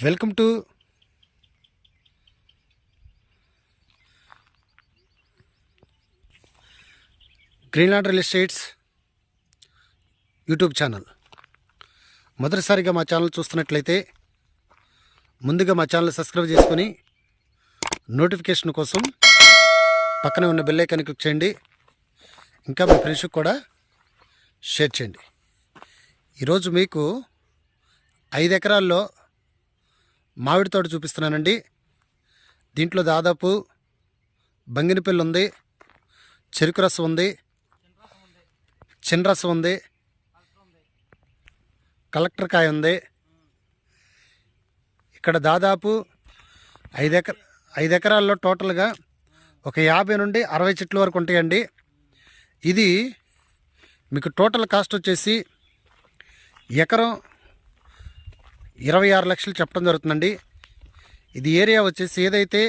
Welcome to Greenland real estates YouTube channel. మొదటిసారిగా మా channel చూస్తున్నట్లయితే ముందుగా మా ఛానల్ సబ్స్క్రైబ్ చేసుకొని నోటిఫికేషన్ కోసం పక్కనే ఉన్న బెల్ ఐకాన్ క్లిక్ చేయండి. ఇంకా మీ ఫ్రెండ్స్కి కూడా షేర్ చేయండి. ఈరోజు మీకు 5 ఎకరాల్లో మామిడి తోట చూపిస్తున్నానండి. దీంట్లో దాదాపు బంగినపల్లి ఉంది, చెరుకు రసం ఉంది, చిన్నరసం ఉంది, కలెక్టర్ కాయ ఉంది. ఇక్కడ దాదాపు 5 ఎకరాల్లో టోటల్గా ఒక 50 నుండి 60 చెట్ల వరకు ఉంటాయండి. ఇది మీకు టోటల్ కాస్ట్ వచ్చేసి ఎకరం 26 లక్షలు చెప్పడం జరుగుతుందండి. ఇది ఏరియా వచ్చేసి ఏదైతే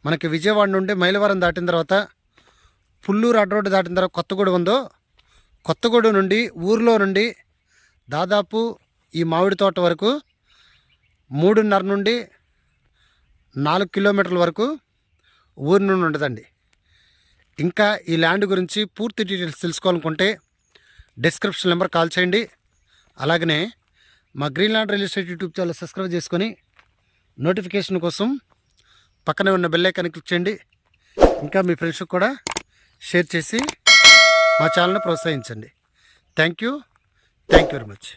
మనకి విజయవాడ నుండి మైలవరం దాటిన తర్వాత పుల్లూరు రోడ్డు దాటిన తర్వాత కొత్తగూడెం ఉందో, కొత్తగూడెం నుండి ఊర్లో నుండి దాదాపు ఈ మామిడి తోట వరకు 3.5 నుండి 4 కిలోమీటర్ల వరకు ఊరి నుండి ఉండదండి. ఇంకా ఈ ల్యాండ్ గురించి పూర్తి డీటెయిల్స్ తెలుసుకోవాలనుకుంటే డిస్క్రిప్షన్ నెంబర్ కాల్ చేయండి. అలాగనే మా Greenland real estate YouTube channel subscribe చేసుకొని నోటిఫికేషన్ కోసం పక్కనే ఉన్న బెల్ ఐకాన్ క్లిక్ చేయండి. ఇంకా మీ ఫ్రెండ్స్కి కూడా షేర్ చేసి మా ఛానల్ని ప్రోత్సహించండి. Thank you very much.